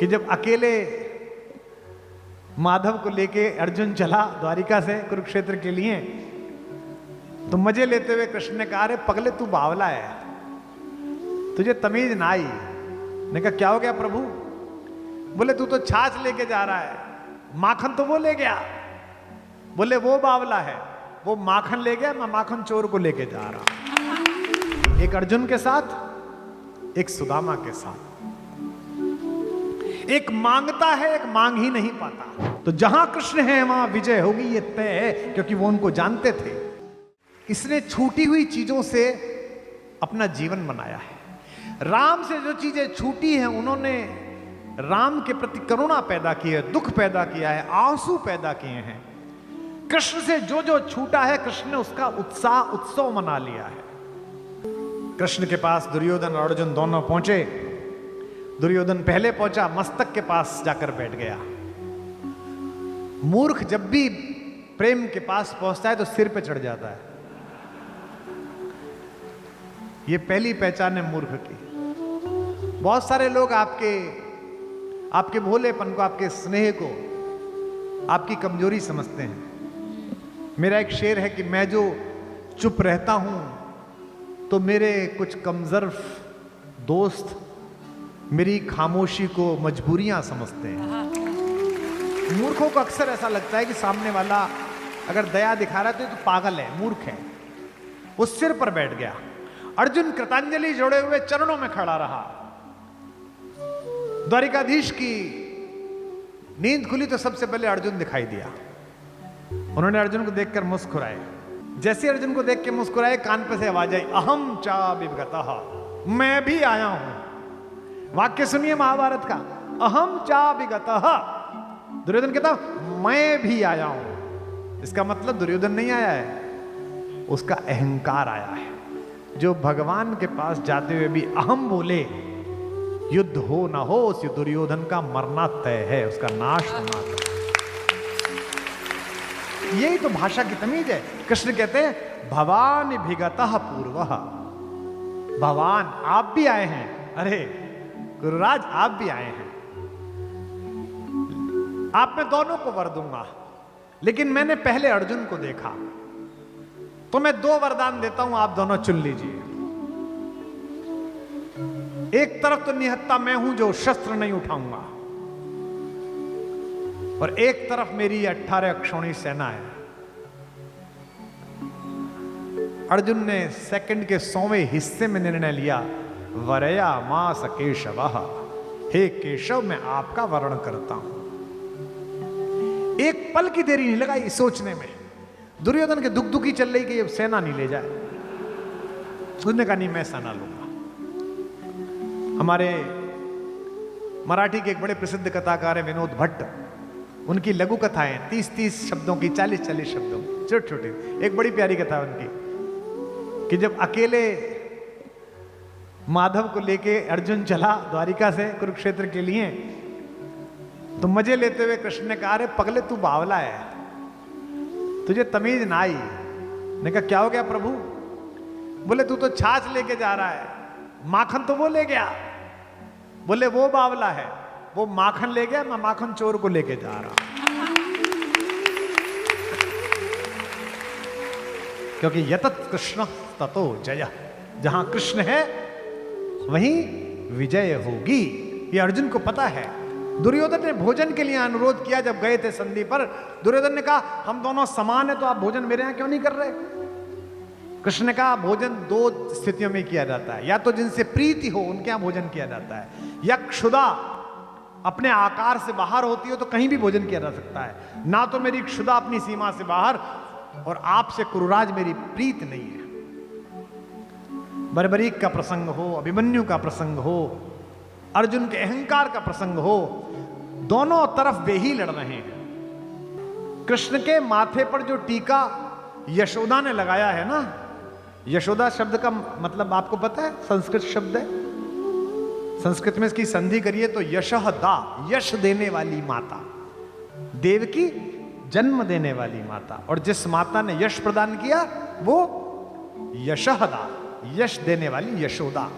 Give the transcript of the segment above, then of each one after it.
कि जब अकेले माधव को लेके अर्जुन चला द्वारिका से कुरुक्षेत्र के लिए, तो मजे लेते हुए कृष्ण ने कहा, अरे पगले तू बावला है, तुझे तमीज ना आई। ने कहा क्या हो गया प्रभु? बोले तू तो छाछ लेके जा रहा है, माखन तो वो ले गया। बोले वो बावला है, वो माखन ले गया, मैं माखन चोर को लेके जा रहा। एक अर्जुन के साथ, एक सुदामा के साथ, एक मांगता है, एक मांग ही नहीं पाता। तो जहां कृष्ण है वहां विजय होगी, ये तय है, क्योंकि वो उनको जानते थे। इसने छूटी हुई चीजों से अपना जीवन बनाया है। राम से जो चीजें छूटी हैं, उन्होंने राम के प्रति करुणा पैदा की है, दुख पैदा किया है, आंसू पैदा किए हैं। कृष्ण से जो जो छूटा है, कृष्ण ने उसका उत्सव मना लिया है। कृष्ण के पास दुर्योधन और अर्जुन दोनों पहुंचे। दुर्योधन पहले पहुंचा, मस्तक के पास जाकर बैठ गया। मूर्ख जब भी प्रेम के पास पहुंचता है तो सिर पे चढ़ जाता है। ये पहली पहचान है मूर्ख की। बहुत सारे लोग आपके भोलेपन को, आपके स्नेह को, आपकी कमजोरी समझते हैं। मेरा एक शेर है कि मैं जो चुप रहता हूं तो मेरे कुछ कमजोर दोस्त मेरी खामोशी को मजबूरियां समझते हैं। मूर्खों को अक्सर ऐसा लगता है कि सामने वाला अगर दया दिखा रहा है तो पागल है, मूर्ख है। वो सिर पर बैठ गया। अर्जुन कृतांजलि जोड़े हुए चरणों में खड़ा रहा। द्वारिकाधीश की नींद खुली तो सबसे पहले अर्जुन दिखाई दिया। उन्होंने अर्जुन को देखकर मुस्कुराए। जैसे अर्जुन को देख के मुस्कुराए, कान पे से आवाज आई, अहम चा विगतः, मैं भी आया हूं। वाक्य सुनिए महाभारत का, अहम चा विगतः। दुर्योधन कहता मैं भी आया हूं। इसका मतलब दुर्योधन नहीं आया है, उसका अहंकार आया है। जो भगवान के पास जाते हुए भी अहम बोले, युद्ध हो ना हो, उस दुर्योधन का मरना तय है, उसका नाश होना तय। यही तो भाषा की तमीज है। कृष्ण कहते हैं भवान विगतः पूर्वः। भगवान आप भी आए हैं। अरे गुरुराज आप भी आए हैं। आप मैं दोनों को वर दूंगा, लेकिन मैंने पहले अर्जुन को देखा, तो मैं 2 वरदान देता हूं, आप दोनों चुन लीजिए। एक तरफ तो निहत्ता मैं हूं जो शस्त्र नहीं उठाऊंगा, और एक तरफ मेरी 18 अक्षौणी सेना है। अर्जुन ने सेकंड के 100वें हिस्से में निर्णय लिया, वरया मास केशवः, हे केशव मैं आपका वर्ण करता हूं। एक पल की देरी नहीं लगाई सोचने में। दुर्योधन के दुखी चल रही कि ये सेना नहीं ले जाए। उसने कहा नहीं, मैं सेना लूंगा। हमारे मराठी के एक बड़े प्रसिद्ध कथाकार है विनोद भट्ट। उनकी लघु कथाएं 30-30 शब्दों की, 40-40 शब्दों, छोटी छोटी। एक बड़ी प्यारी कथा है उनकी कि जब अकेले माधव को लेके अर्जुन चला द्वारिका से कुरुक्षेत्र के लिए, तो मजे लेते हुए कृष्ण ने कहा, अरे पगले तू बावला है, तुझे तमीज ना आई। ने कहा क्या हो गया प्रभु? बोले तू तो छाछ लेके जा रहा है, माखन तो वो ले गया। बोले वो बावला है, वो माखन ले गया, मैं माखन चोर को लेके जा रहा। क्योंकि यतत कृष्ण ततो जय, जहां कृष्ण है वहीं विजय होगी। ये अर्जुन को पता है। दुर्योधन ने भोजन के लिए अनुरोध किया जब गए थे संधि पर। दुर्योधन ने कहा हम दोनों समान है, तो आप भोजन मेरे यहां क्यों नहीं कर रहे? कृष्ण ने कहा भोजन 2 स्थितियों में किया जाता है, या तो जिनसे प्रीति हो उनके यहां भोजन किया जाता है, या क्षुधा अपने आकार से बाहर होती हो तो कहीं भी भोजन किया जा सकता है। ना तो मेरी क्षुधा अपनी सीमा से बाहर, और आपसे कुरुराज मेरी प्रीत नहीं है। बर्बरीक का प्रसंग हो, अभिमन्यु का प्रसंग हो, अर्जुन के अहंकार का प्रसंग हो, दोनों तरफ वे ही लड़ रहे हैं। कृष्ण के माथे पर जो टीका यशोदा ने लगाया है ना, यशोदा शब्द का मतलब आपको पता है? संस्कृत शब्द है। संस्कृत में इसकी संधि करिए तो यशः दा, यश देने वाली माता, देव की जन्म देने वाली माता। और जिस माता ने यश प्रदान किया वो यशः दा, यश देने वाली यशोदा।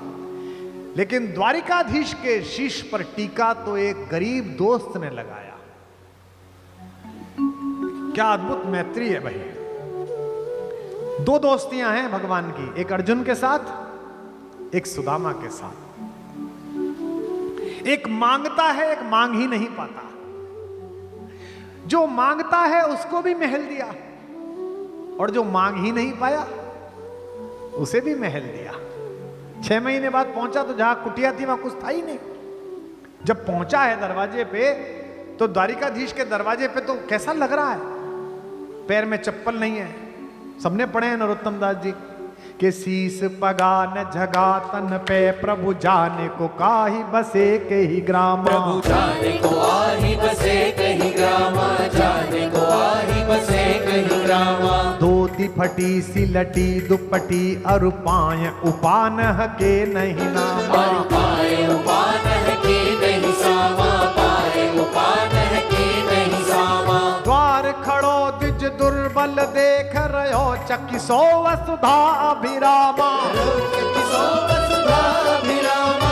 लेकिन द्वारिकाधीश के शीश पर टीका तो एक गरीब दोस्त ने लगाया। क्या अद्भुत मैत्री है भाई। दो दोस्तियां हैं भगवान की, एक अर्जुन के साथ, एक सुदामा के साथ। एक मांगता है, एक मांग ही नहीं पाता। जो मांगता है उसको भी महल दिया, और जो मांग ही नहीं पाया उसे भी महल दिया। 6 महीने बाद पहुंचा तो जहां कुटिया थी वहां कुछ था ही नहीं। जब पहुंचा है दरवाजे पे, तो द्वारिकाधीश के दरवाजे पे तो कैसा लग रहा है, पैर में चप्पल नहीं है। सबने पढ़े हैं नरोत्तम दास जी के शीस पगान झगा तन पे प्रभु जाने को काही बसे के ही ग्राम, प्रभु जाने को आही बसे कहीं ग्रामा, जाने को आही बसे कहीं ग्रामा। धोती फटी सी लटी दुपटी अरुपाय उपान के नहीं नामा, पाए उपान है के नहीं सामा, पाए उपान है के नहीं सामा। द्वार खड़ो द्विज दुर्बल देख रहो चकिसो वसुधा अभिरामा, चकिसो वसुधा अभिरामा,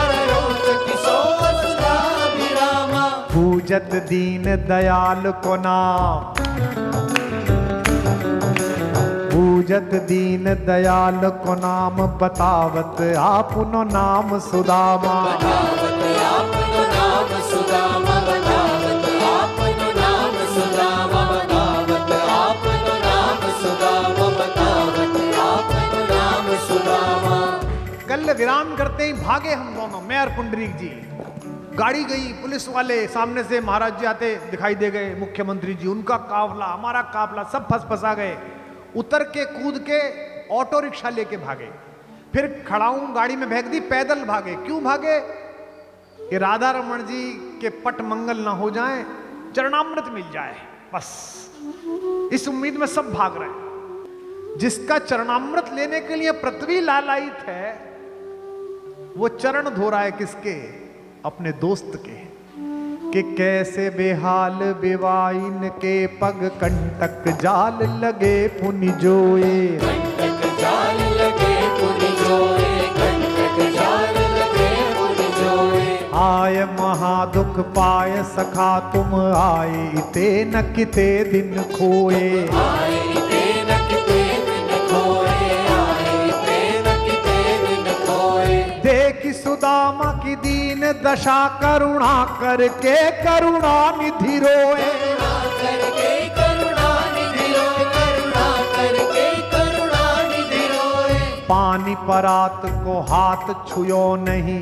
चकिसो वसुधा अभिरामा। पूजत दीन दयाल को नाम, पूजत दीन दयाल को नाम बतावत आपनो नाम सुदामा, बतावत आपनो नाम सुदामा, बतावत आपनो नाम सुदामा, बतावत आपनो नाम सुदामा, बतावत आपनो नाम सुदामा। कल विराम करते ही भागे हम दोनों, मैं और पुंडरीक जी। गाड़ी गई, पुलिस वाले सामने से महाराज जी आते दिखाई दे गए, मुख्यमंत्री जी, उनका काफला, हमारा काफला, सब फंसा गए। उतर के कूद के ऑटो रिक्शा लेके भागे, फिर खड़ाऊं गाड़ी में फेंक दी, पैदल भागे। क्यों भागे? कि राधा रमण जी के पट मंगल ना हो जाए, चरणामृत मिल जाए, बस इस उम्मीद में सब भाग रहे हैं। जिसका चरणामृत लेने के लिए पृथ्वी लालायित है, वो चरण धो रहा है किसके? अपने दोस्त के। कि कैसे बेहाल बेवाइन के पग कंटक जाल लगे पुनि जोए, कंटक जाल लगे पुनि जोए, कंटक जाल लगे पुनि जोए। आय महादुख पाय सखा तुम आए इते न किते दिन खोए, आए इते न किते दिन खोए, आए इते न किते दिन खोए। देखी सुदामा की दीन दशा करुणा करके करुणा निधि रोए, करुणा करके करुणा निधि रोए, करुणा करके करुणा निधि रोए। पानी परात को हाथ छुयो नहीं,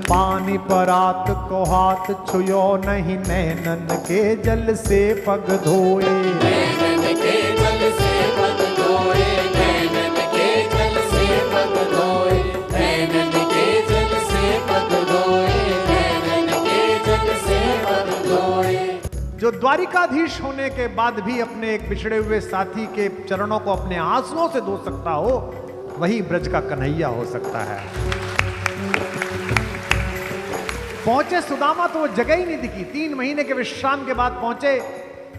पानी परात को हाथ छुयो नहीं, नैनन के जल से पग धोए, नैनन के जल से पग धोए, नैनन के जल से पग धोए, नैनन के जल से पग धोए, नैनन के जल से पग धोए। जो द्वारिकाधीश होने के बाद भी अपने एक बिछड़े हुए साथी के चरणों को अपने आंसुओं से धो सकता हो, वही ब्रज का कन्हैया हो सकता है। पहुंचे सुदामा तो वो जगह ही नहीं दिखी। 3 महीने के विश्राम के बाद पहुंचे,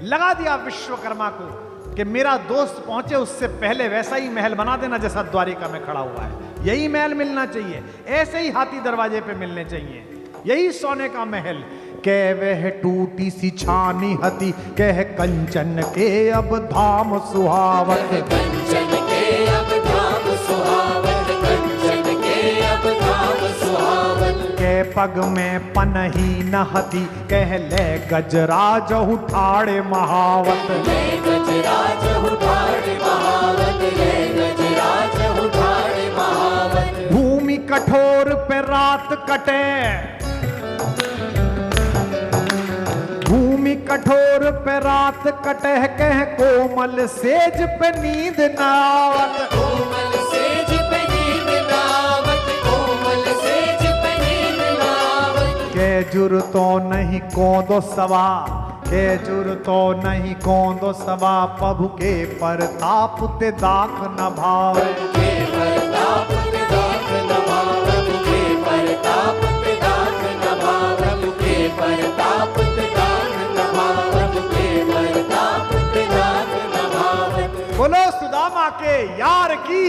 लगा दिया विश्वकर्मा को कि मेरा दोस्त पहुंचे उससे पहले वैसा ही महल बना देना जैसा द्वारिका में खड़ा हुआ है। यही महल मिलना चाहिए, ऐसे ही हाथी दरवाजे पे मिलने चाहिए, यही सोने का महल। कह वह टूटी सी छानी हती, कह कंचन के अब धाम सुहावत, कंचन के अब धाम सुहावत, कंचन के अब धाम सुहावत। कह पग में पनही न हती, कह ले गजराज उठाड़े महावत, ले गजराज उठाड़े महावत, ले गजराज उठाड़े महावत। भूमि कठोर पे रात कटे, भूमि कठोर पे रात कटे, कह कोमल सेज पे नींद नावत, कोमल सेज पे नींद नावत, कोमल सेज पे नींद नावत। के जुर तो नहीं कौंदो सवा, के जुर तो नहीं कौंदो सवा, प्रभु के परताप ते दाख न भाव, के परताप ते दाख न भाव, के परताप ते दाख न भाव, के परताप ते दाख न भाव, के परताप ते दाख न भाव। बोलो सुदामा के यार की।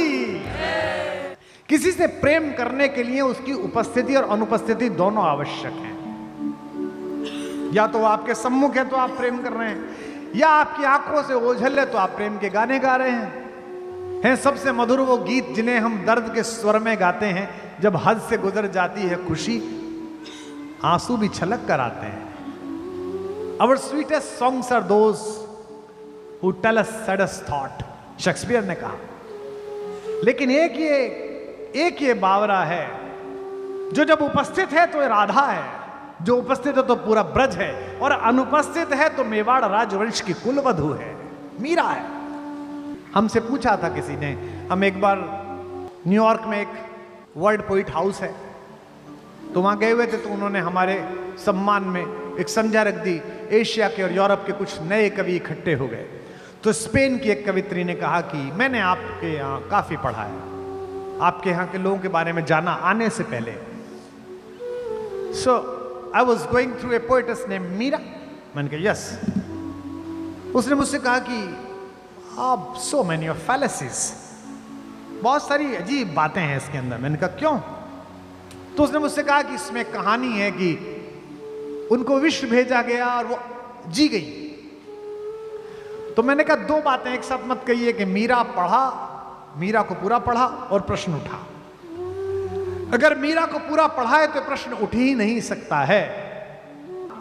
किसी किसी से प्रेम करने के लिए उसकी उपस्थिति और अनुपस्थिति दोनों आवश्यक है। या तो वो आपके सम्मुख है तो आप प्रेम कर रहे हैं, या आपकी आंखों से ओझल है तो आप प्रेम के गाने गा रहे हैं। सबसे मधुर वो गीत जिन्हें हम दर्द के स्वर में गाते हैं, जब हद से गुजर जाती है खुशी, आंसू भी छलक कर आते हैं। Our sweetest songs are those who tell us saddest thought, Shakespeare ने कहा। लेकिन एक ये बावरा है जो जब उपस्थित है तो ये राधा है, जो उपस्थित है तो पूरा ब्रज है, और अनुपस्थित है तो मेवाड़ राजवंश की कुलवधु है, मीरा है। हमसे पूछा था किसी ने, हम एक बार न्यूयॉर्क में एक वर्ल्ड पोइट हाउस है तो वहां गए हुए थे, तो उन्होंने हमारे सम्मान में एक संध्या रख दी। एशिया के और यूरोप के कुछ नए कवि इकट्ठे हो गए, तो स्पेन की एक कवित्री ने कहा कि मैंने आपके यहाँ काफी पढ़ा है, आपके यहाँ के लोगों के बारे में जाना आने से पहले। So I was going through a poetess name Meera. मैंने कहा यस। उसने मुझसे कहा कि आप सो मैनी ऑफ फैलेसीज, बहुत सारी अजीब बातें हैं इसके अंदर। मैंने कहा क्यों? तो उसने मुझसे कहा कि इसमें कहानी है कि उनको विश्व भेजा गया और वो जी गई। तो मैंने कहा दो बातें एक साथ मत कहिए कि मीरा को पूरा पढ़ा और प्रश्न उठा। अगर मीरा को पूरा पढ़ा है तो प्रश्न उठ ही नहीं सकता है।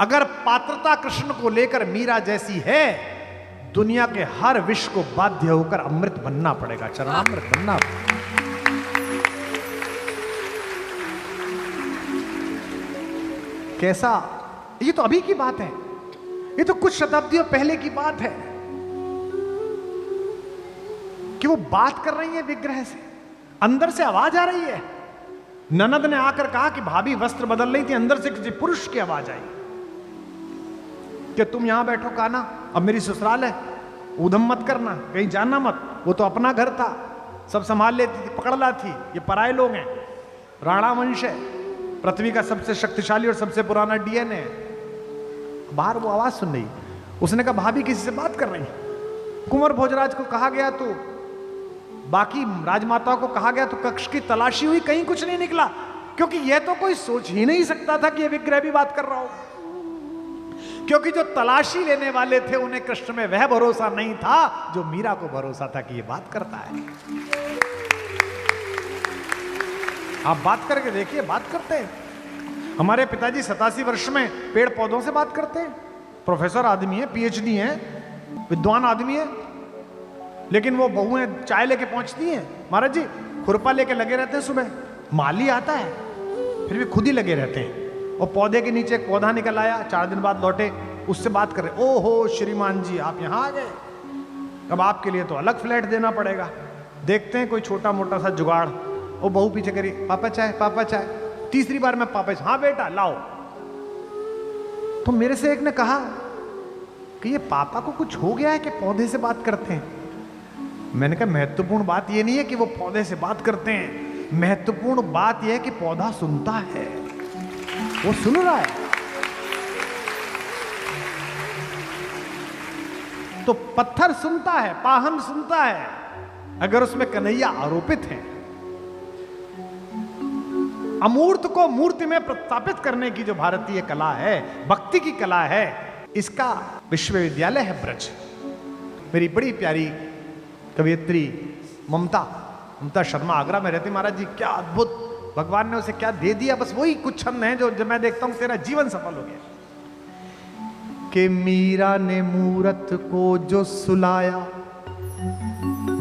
अगर पात्रता कृष्ण को लेकर मीरा जैसी है, दुनिया के हर विष को बाध्य होकर अमृत बनना पड़ेगा, चरणामृत बनना पड़ेगा। कैसा, ये तो अभी की बात है, ये तो कुछ शताब्दियों पहले की बात है कि वो बात कर रही है विग्रह से, अंदर से आवाज आ रही है। ननद ने आकर कहा कि भाभी वस्त्र बदल रही थी, अंदर से किसी पुरुष की आवाज आई कि तुम यहां बैठो काना, अब मेरी ससुराल है, उधम मत करना, कहीं जाना मत। वो तो अपना घर था, सब संभाल लेती थी, पकड़ लाती, ये पराये लोग हैं, राणा वंश है, पृथ्वी का सबसे शक्तिशाली और सबसे पुराना डीएनए है। बाहर वो आवाज सुन रही, उसने कहा भाभी किसी से बात कर रही। कुंवर भोजराज को कहा गया, तो बाकी राजमाताओं को कहा गया, तो कक्ष की तलाशी हुई, कहीं कुछ नहीं निकला, क्योंकि यह तो कोई सोच ही नहीं सकता था कि यह विग्रह भी बात कर रहा हो। क्योंकि जो तलाशी लेने वाले थे उन्हें कृष्ण में वह भरोसा नहीं था जो मीरा को भरोसा था कि ये बात करता है। आप बात करके देखिए, बात करते हैं। हमारे पिताजी 87 वर्ष में पेड़ पौधों से बात करते हैं। प्रोफेसर आदमी है, पीएचडी है, विद्वान आदमी है, लेकिन वो बहुएं चाय लेके पहुंचती हैं, महाराज जी खुरपा लेके लगे रहते हैं, सुबह माली आता है फिर भी खुद ही लगे रहते हैं। और पौधे के नीचे एक पौधा निकल आया, 4 दिन बाद लौटे, उससे बात कर रहे, ओहो श्रीमान जी आप यहां आ गए, अब आपके लिए तो अलग फ्लैट देना पड़ेगा। देखते हैं कोई छोटा मोटा सा जुगाड़। वो बहू पीछे करी, पापा चाय, पापा चाय। तीसरी बार मैं पापा, हाँ बेटा लाओ। तो मेरे से एक ने कहा कि ये पापा को कुछ हो गया है कि पौधे से बात करते हैं। मैंने कहा महत्वपूर्ण बात ये नहीं है कि वो पौधे से बात करते हैं, महत्वपूर्ण बात यह है कि पौधा सुनता है, वो सुन रहा है। तो पत्थर सुनता है, पाहन सुनता है, अगर उसमें कन्हैया आरोपित है। अमूर्त को मूर्ति में प्रतिस्थापित करने की जो भारतीय कला है, भक्ति की कला है, इसका विश्वविद्यालय है ब्रज। मेरी बड़ी प्यारी कवियत्री ममता शर्मा आगरा में रहती, महाराज जी क्या अद्भुत, भगवान ने उसे क्या दे दिया, बस वही कुछ छंद हैं जो जब मैं देखता हूं तेरा जीवन सफल हो गया। कि मीरा ने मूरत को जो सुलाया,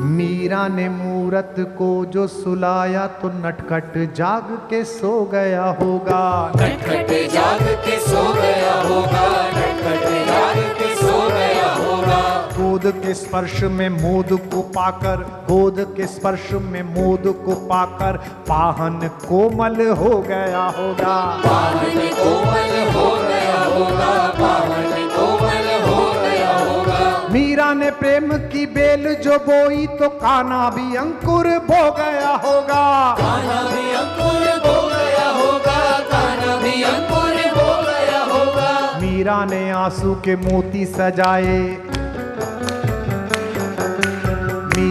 मीरा ने मूरत को जो सुलाया, तो नटखट जाग के सो गया होगा, नटखट जाग के सो गया होगा, नटखट जाग के सो गया होगा। गोद के स्पर्श में मोद को पाकर, गोद के स्पर्श में मोद को पाकर, पाहन कोमल हो गया होगा, पाहन कोमल हो गया होगा, पाहन कोमल हो गया होगा। मीरा ने प्रेम की बेल जो बोई, तो कान्हा भी अंकुर बो गया होगा, कान्हा भी अंकुर बो गया होगा, कान्हा भी अंकुर बो गया होगा। मीरा ने आंसू के मोती सजाए,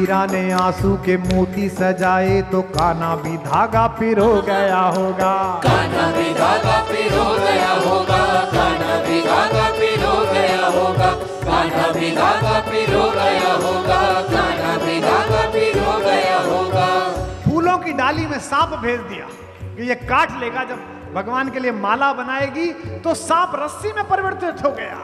मीरा ने आंसू के मोती सजाए तो कान्हा भी धागा पिरो गया होगा। कान्हा भी धागा पिरो गया होगा, कान्हा भी धागा पिरो गया होगा, कान्हा भी धागा पिरो गया होगा, कान्हा भी धागा पिरो गया होगा। फूलों की डाली में सांप भेज दिया कि ये काट लेगा, जब भगवान के लिए माला बनाएगी तो सांप रस्सी में परिवर्तित हो गया।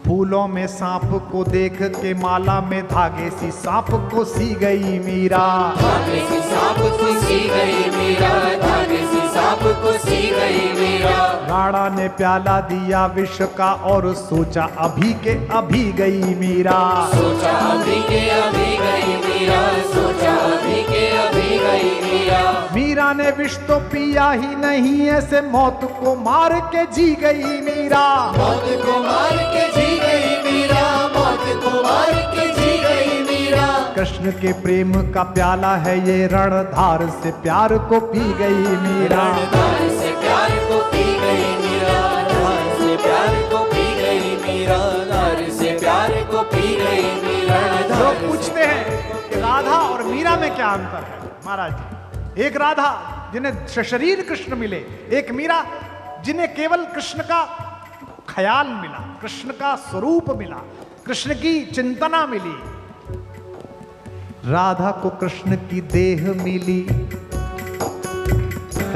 फूलों में सांप को देख के माला में धागे सी सांप को सी गई मीरा। धागे सी सांप को सी गई मीरा, धागे सी सांप को सी गई मीरा। राणा ने प्याला दिया विष का और सोचा अभी के अभी गई मीरा। सोचा अभी के अभी गई मीरा, सोचा अभी के अभी गई मीरा। मीरा ने विष तो पिया ही नहीं, ऐसे मौत को मार के जी गई मीरा। मौत को मार के जी गई मीरा, मौत को मार के जी गई मीरा। कृष्ण के प्रेम का प्याला है ये, रणधार से प्यार को पी गई मीरा। रणधार से प्यार को पी गई मीरा, रणधार से प्यार को पी गई मीरा, रणधार से प्यार को पी गई मीरा। लोग पूछते हैं कि राधा और मीरा में क्या अंतर है। महाराज जी, एक राधा जिन्हें शरीर कृष्ण मिले, एक मीरा जिन्हें केवल कृष्ण का ख्याल मिला, कृष्ण का स्वरूप मिला, कृष्ण की चिंतना मिली। राधा को कृष्ण की देह मिली,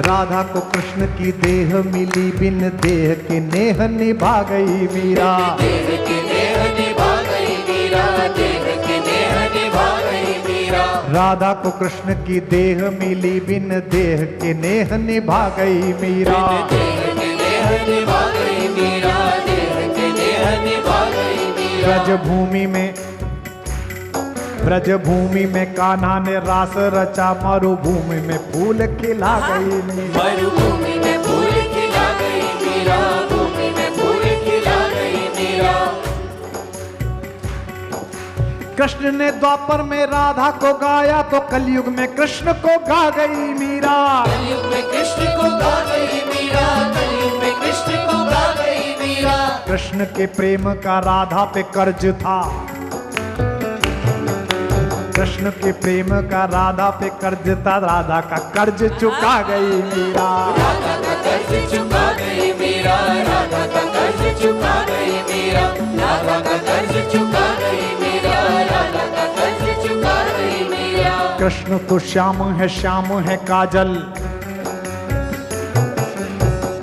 राधा को कृष्ण की देह मिली, बिन देह के नेह निभा गई मीरा। देह के नेह निभा गई मीरा, देह के नेह निभा गई मीरा। राधा को कृष्ण की देह मिली, बिन देह के नेह निभा गई मीरा। देह के नेह निभा गई मीरा, देह के नेह निभा गई मीरा। ब्रजभूमि में कान्हा ने रास रचा, मरुभूमि में फूल खिला गई मीरा। मरुभूमि में फूल खिला गई मीरा, भूमि में फूल खिला गई मीरा। कृष्ण ने द्वापर में राधा को गाया तो कलयुग में कृष्ण को गा गई मीरा। कलयुग में कृष्ण को गा गई मीरा, कलयुग में कृष्ण को गा गई मीरा। कृष्ण के प्रेम का राधा पे कर्ज था, कृष्ण के प्रेम का राधा पे कर्ज था, राधा का कर्ज चुका गई मीरा। राधा का कर्ज चुका गई मीरा, राधा का कर्ज चुका गई मीरा, राधा का कर्ज चुका गई मीरा, राधा का कर्ज चुका गई मीरा। कृष्ण तो श्याम है काजल,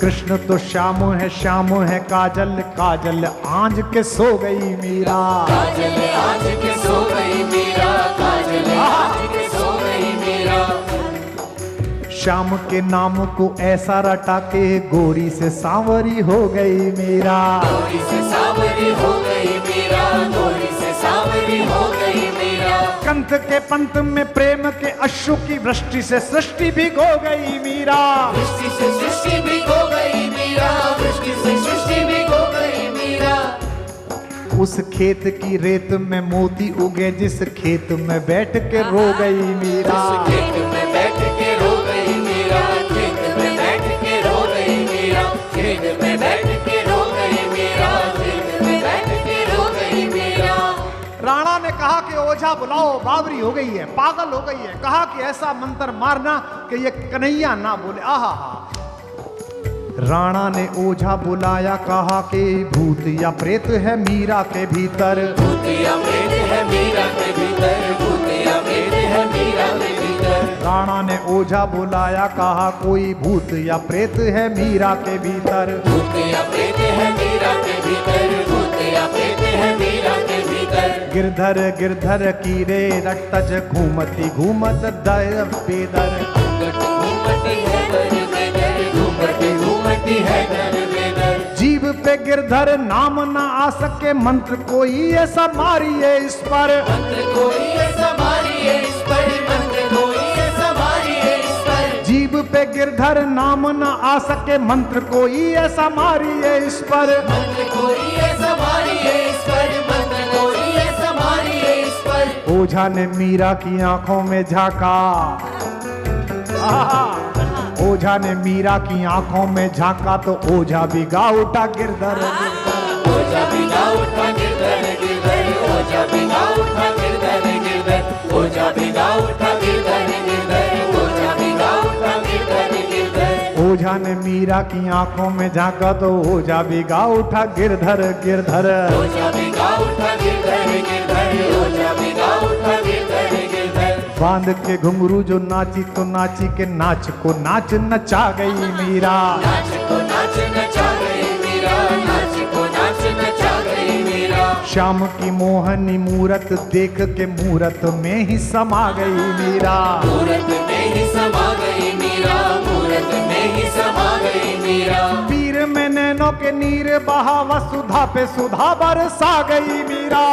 कृष्ण तो श्याम है काजल, काजल आंज के सो गई मीरा। काजल आज के सो गई मीरा, काजल आज के सो गई मीरा। श्याम के नाम को ऐसा रटा के गोरी से सांवरी हो गई मीरा। गोरी से सांवरी हो गई मीरा, गोरी से सांवरी हो गई मीरा। कंठ के पंथ में प्रेम के अश्रु की वृष्टि से सृष्टि भिगो गई मीरा। वृष्टि से सृष्टि भी हो गई मीरा, वृष्टि से सृष्टि भी हो गई मीरा। उस खेत की रेत में मोती उगे, जिस खेत में बैठ के रो गई मीरा। उस खेत में बैठ के रो गई मीरा, खेत में बैठ के रो गई मीरा, खेत में बैठ के रो गई मीरा, खेत में बैठ के रो गई मीरा। राणा ने कहा कि ओझा बुलाओ, बावरी हो गई है, पागल हो गई है। कहा कि ऐसा मंत्र मारना कि ये कन्हैया ना बोले। आहा हा। राणा ने ओझा बुलाया, कहा कि भूत या प्रेत है मीरा के भीतर। भूत या प्रेत है मीरा के भीतर, भूत या प्रेत है मीरा के भीतर। राणा ने ओझा बुलाया, कहा कोई भूत या प्रेत है मीरा के भीतर। भूत या प्रेत है मीरा के भीतर, भूत या प्रेत है मीरा के भीतर। गिरधर गिरधर की रे रटज घूमती घूमत दर पेदर। घूमती है दर बेदर, घूमती घूमती है दर बेदर। जीव पे गिरधर नाम ना आ सके, मंत्र कोई ऐसा मारिए इस पर। मंत्र कोई ऐसा मारिए इस पर, मंत्र कोई ऐसा मारिए इस पर। जीव पे गिरधर नाम ना आ सके, मंत्र कोई ऐसा मारिए इस पर। मंत्र कोई ऐसा मारिए इस पर, मंत्र कोई ऐसा मारिए इस पर। ओझा ने मीरा की आंखों में झांका। ओझा ने मीरा की आंखों में झांका तो ओझा भी गा उठा गिरधर। ओझा भी गा उठा गिरधर गिरधर, ओझा भी गा उठा गिरधर ओझा भिगा उठा गिरधर गिरधर, ओझा भिगा उठा गिरधर गिरधर। ओझा ने मीरा की आंखों में झांका तो ओझा भिगा उठा गिरधर गिरधर। ओझा भिगा उठा गिरधर गिरधर, ओझा भिगा उठा गिरधर गिरधर। बांध के घुंघरू जो नाची तो नाची के नाच को नाच नचा गई मीरा। नाच को नाच नचा गई मीरा, नाच को नाच नचा गई मीरा। श्याम की मोहनी मूरत देख के मूरत में ही समा गई मीरा। मूरत में ही समा गई मीरा, मूरत में ही समा गई मीरा। पीर में नैनों के नीर बहा वसुधा पे सुधा बरसा गई मीरा।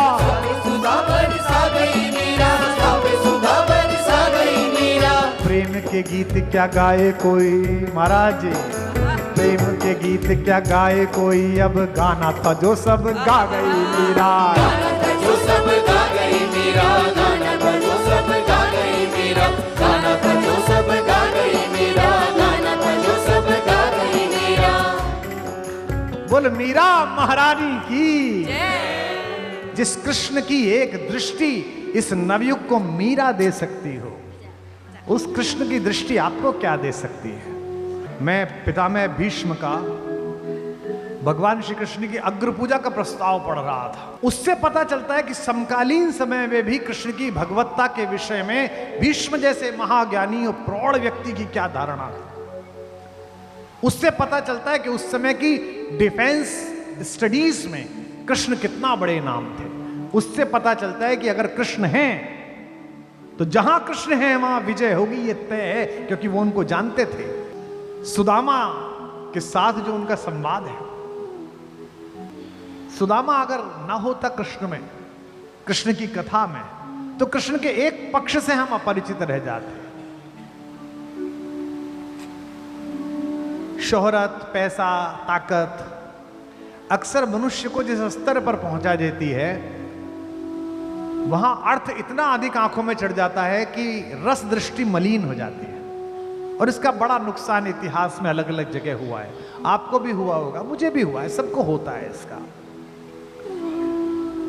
सुधा बरसा गई मीरा, सुधा पे सुधा बरसा गई मीरा। प्रेम के गीत क्या गाए कोई महाराज जी, प्रेम के गीत क्या गाए कोई, अब गाना था जो सब गा गई मीरा। गाना था जो सब गा गई मीरा, गाना था जो सब गा गई मीरा, गाना था जो सब गा गई मीरा, गाना था जो सब गा गई मीरा। बोल मीरा महारानी की। जिस कृष्ण की एक दृष्टि इस नवयुग को मीरा दे सकती हो, उस कृष्ण की दृष्टि आपको क्या दे सकती है। मैं पितामह भीष्म का भगवान श्री कृष्ण की अग्र पूजा का प्रस्ताव पढ़ रहा था। उससे पता चलता है कि समकालीन समय में भी कृष्ण की भगवत्ता के विषय में भीष्म जैसे महाज्ञानी और प्रौढ़ व्यक्ति की क्या धारणा थी। उससे पता चलता है कि उस समय की डिफेंस स्टडीज में कृष्ण कितना बड़े नाम थे। उससे पता चलता है कि अगर कृष्ण हैं तो जहां कृष्ण हैं वहां विजय होगी, ये तय है, क्योंकि वो उनको जानते थे। सुदामा के साथ जो उनका संवाद है, सुदामा अगर ना होता कृष्ण में, कृष्ण की कथा में, तो कृष्ण के एक पक्ष से हम अपरिचित रह जाते। शोहरत, पैसा, ताकत अक्सर मनुष्य को जिस स्तर पर पहुंचा देती है, वहां अर्थ इतना अधिक आंखों में चढ़ जाता है कि रस दृष्टि मलिन हो जाती है। और इसका बड़ा नुकसान इतिहास में अलग अलग जगह हुआ है। आपको भी हुआ होगा, मुझे भी हुआ है, सबको होता है इसका।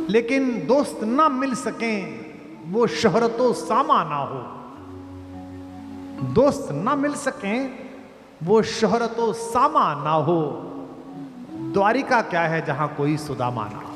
लेकिन दोस्त ना मिल सकें वो शोहरतो सामा ना हो, दोस्त ना मिल सकें वो शोहरतो सामा ना हो। द्वारिका क्या है जहां कोई सुदामा ना हो।